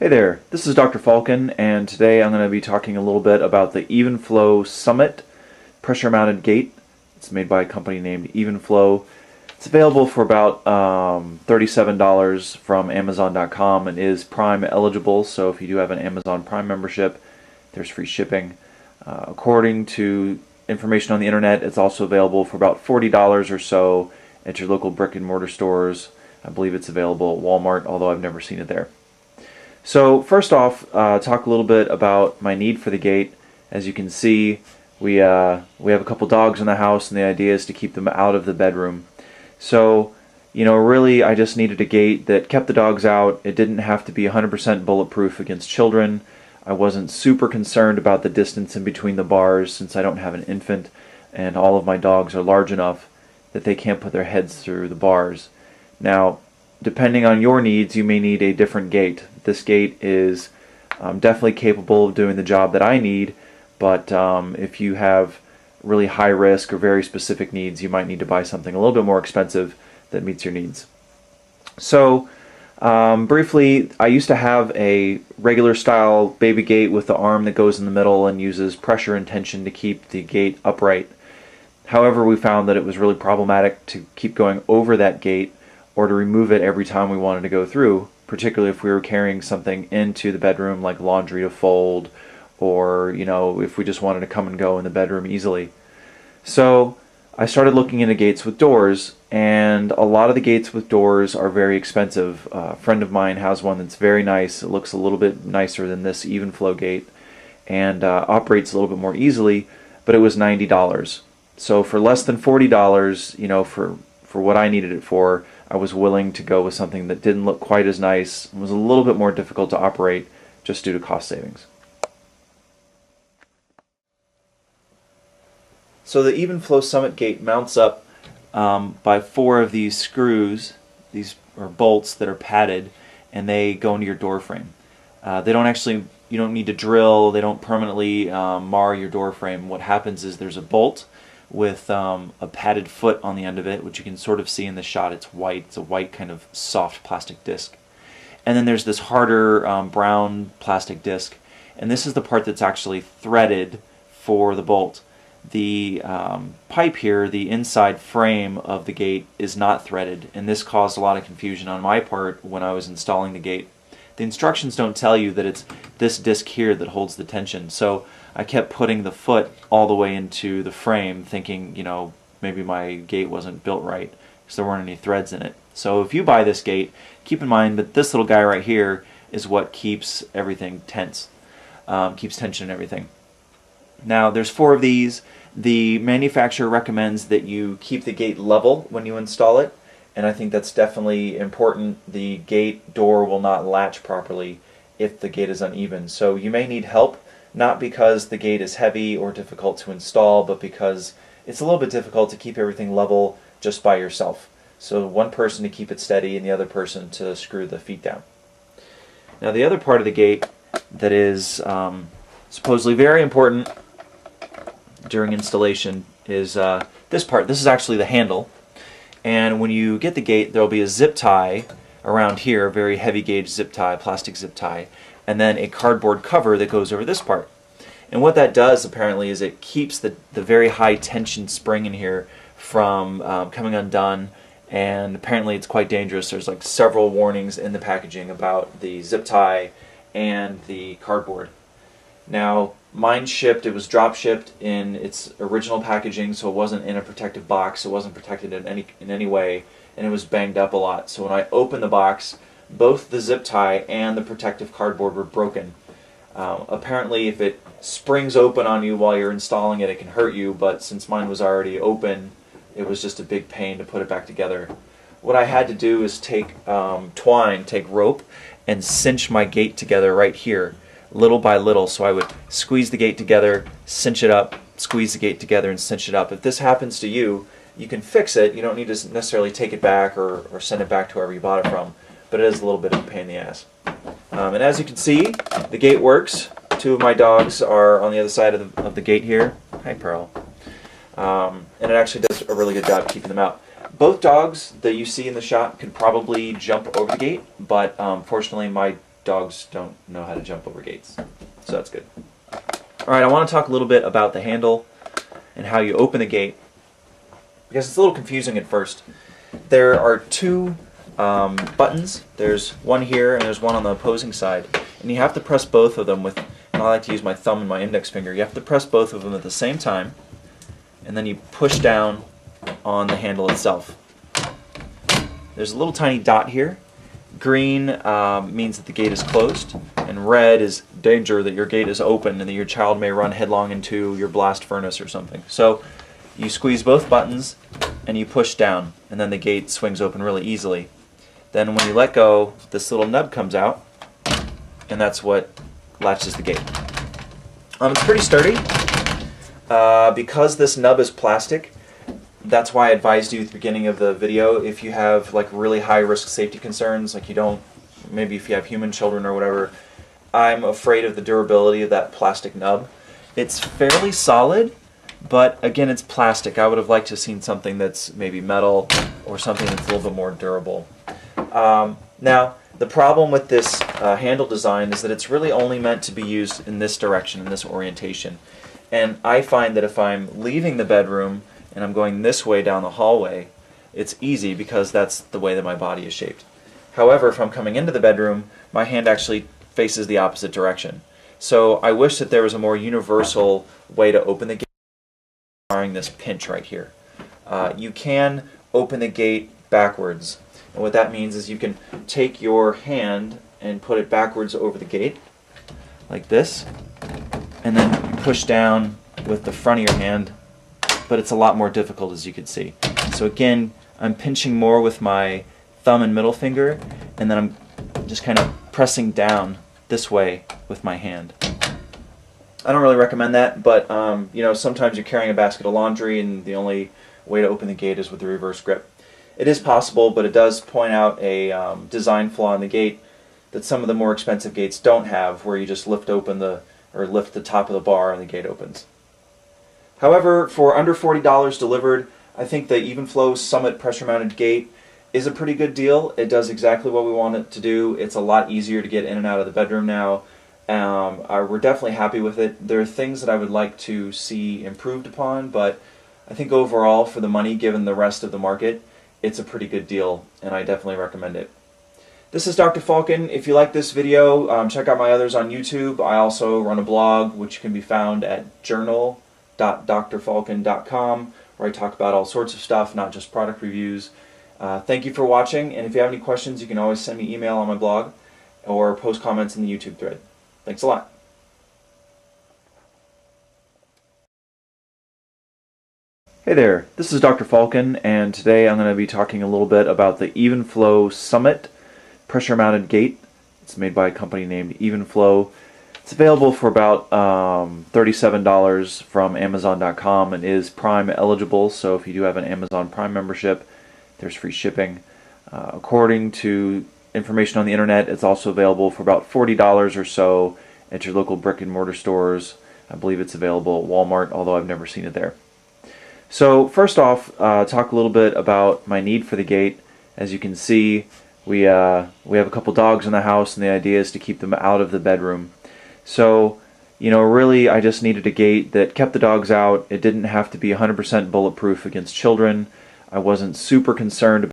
Hey there, this is Dr. Falcon, and today I'm going to be talking a little bit about the Evenflo Summit pressure mounted gate. It's made by a company named Evenflo. It's available for about $37 from Amazon.com and is Prime eligible, so if you do have an Amazon Prime membership, there's free shipping. According to information on the internet, it's also available for about $40 or so at your local brick and mortar stores. I believe it's available at Walmart, although I've never seen it there. So first off, talk a little bit about my need for the gate. As you can see, we have a couple dogs in the house, and the idea is to keep them out of the bedroom. So, really I just needed a gate that kept the dogs out. It didn't have to be 100% bulletproof against children. I wasn't super concerned about the distance in between the bars since I don't have an infant, and all of my dogs are large enough that they can't put their heads through the bars. Now, depending on your needs, you may need a different gate. This gate is definitely capable of doing the job that I need, but if you have really high risk or very specific needs, you might need to buy something a little bit more expensive that meets your needs. So briefly, I used to have a regular style baby gate with the arm that goes in the middle and uses pressure and tension to keep the gate upright. However, we found that it was really problematic to keep going over that gate or to remove it every time we wanted to go through, particularly if we were carrying something into the bedroom like laundry to fold, or if we just wanted to come and go in the bedroom easily. So I started looking into gates with doors, and a lot of the gates with doors are very expensive. A friend of mine has one that's very nice. It looks a little bit nicer than this Evenflo gate and operates a little bit more easily, but it was $90. So for less than $40, for what I needed it for, I was willing to go with something that didn't look quite as nice and was a little bit more difficult to operate just due to cost savings. So the Evenflo Summit gate mounts up by 4 of these screws, these are bolts that are padded, and they go into your door frame. You don't need to drill, they don't permanently mar your door frame. What happens is there's a bolt with a padded foot on the end of it, which you can sort of see in the shot. It's white. It's a white kind of soft plastic disc. And then there's this harder brown plastic disc, and this is the part that's actually threaded for the bolt. The pipe here, the inside frame of the gate, is not threaded, and this caused a lot of confusion on my part when I was installing the gate. The instructions don't tell you that it's this disc here that holds the tension, so I kept putting the foot all the way into the frame, thinking, maybe my gate wasn't built right because there weren't any threads in it. So if you buy this gate, keep in mind that this little guy right here is what keeps everything tense, keeps tension and everything. Now there's 4 of these. The manufacturer recommends that you keep the gate level when you install it, and I think that's definitely important. The gate door will not latch properly if the gate is uneven, so you may need help. Not because the gate is heavy or difficult to install, but because it's a little bit difficult to keep everything level just by yourself. So one person to keep it steady and the other person to screw the feet down. Now the other part of the gate that is supposedly very important during installation is this part. This is actually the handle. And when you get the gate, there will be a zip tie around here, a very heavy gauge zip tie, plastic zip tie, and then a cardboard cover that goes over this part. And what that does apparently is it keeps the very high tension spring in here from coming undone, and apparently it's quite dangerous. There's like several warnings in the packaging about the zip tie and the cardboard. Now mine shipped, it was drop shipped in its original packaging, so it wasn't in a protective box, it wasn't protected in any way, and it was banged up a lot. So when I opened the box, both the zip tie and the protective cardboard were broken. Apparently if it springs open on you while you're installing it, it can hurt you, but since mine was already open, it was just a big pain to put it back together. What I had to do is take rope, and cinch my gate together right here, little by little. So I would squeeze the gate together, cinch it up, squeeze the gate together, and cinch it up. If this happens to you, you can fix it. You don't need to necessarily take it back or send it back to wherever you bought it from, but it is a little bit of a pain in the ass. And as you can see, the gate works. 2 of my dogs are on the other side of the gate here. Hi, Pearl. And it actually does a really good job keeping them out. Both dogs that you see in the shot could probably jump over the gate, but fortunately my dogs don't know how to jump over gates. So that's good. Alright, I want to talk a little bit about the handle and how you open the gate, because it's a little confusing at first. There are two buttons. There's one here and there's one on the opposing side, and you have to press both of them with, and I like to use my thumb and my index finger. You have to press both of them at the same time, and then you push down on the handle itself. There's a little tiny dot here. Green means that the gate is closed, and red is danger, that your gate is open and that your child may run headlong into your blast furnace or something. So you squeeze both buttons and you push down, and then the gate swings open really easily. Then when you let go, this little nub comes out, and that's what latches the gate. It's pretty sturdy. Because this nub is plastic, that's why I advised you at the beginning of the video, if you have like really high risk safety concerns, like maybe if you have human children or whatever, I'm afraid of the durability of that plastic nub. It's fairly solid, but again, it's plastic. I would have liked to have seen something that's maybe metal or something that's a little bit more durable. Now, the problem with this handle design is that it's really only meant to be used in this direction, in this orientation. And I find that if I'm leaving the bedroom and I'm going this way down the hallway, it's easy because that's the way that my body is shaped. However, if I'm coming into the bedroom, my hand actually faces the opposite direction. So I wish that there was a more universal way to open the gate, requiring this pinch right here. You can open the gate backwards. And what that means is you can take your hand and put it backwards over the gate, like this, and then you push down with the front of your hand, but it's a lot more difficult, as you can see. So again, I'm pinching more with my thumb and middle finger, and then I'm just kind of pressing down this way with my hand. I don't really recommend that, but you know, sometimes you're carrying a basket of laundry and the only way to open the gate is with the reverse grip. It is possible, but it does point out a design flaw in the gate that some of the more expensive gates don't have, where you just lift the top of the bar and the gate opens. However, for under $40 delivered, I think the Evenflo Summit pressure mounted gate is a pretty good deal. It does exactly what we want it to do. It's a lot easier to get in and out of the bedroom now. We're definitely happy with it. There are things that I would like to see improved upon, but I think overall, for the money given the rest of the market, it's a pretty good deal, and I definitely recommend it. This is Dr. Falcon. If you like this video, check out my others on YouTube. I also run a blog, which can be found at journal.drfalcon.com, where I talk about all sorts of stuff, not just product reviews. Thank you for watching, and if you have any questions, you can always send me email on my blog or post comments in the YouTube thread. Thanks a lot. Hey there, this is Dr. Falcon, and today I'm going to be talking a little bit about the Evenflo Summit pressure mounted gate. It's made by a company named Evenflo. It's available for about $37 from Amazon.com and is Prime eligible, so if you do have an Amazon Prime membership, there's free shipping. According to information on the internet, it's also available for about $40 or so at your local brick and mortar stores. I believe it's available at Walmart, although I've never seen it there. So first off, talk a little bit about my need for the gate. As you can see, we have a couple dogs in the house, and the idea is to keep them out of the bedroom. So, you know, really I just needed a gate that kept the dogs out. It didn't have to be 100% bulletproof against children. I wasn't super concerned about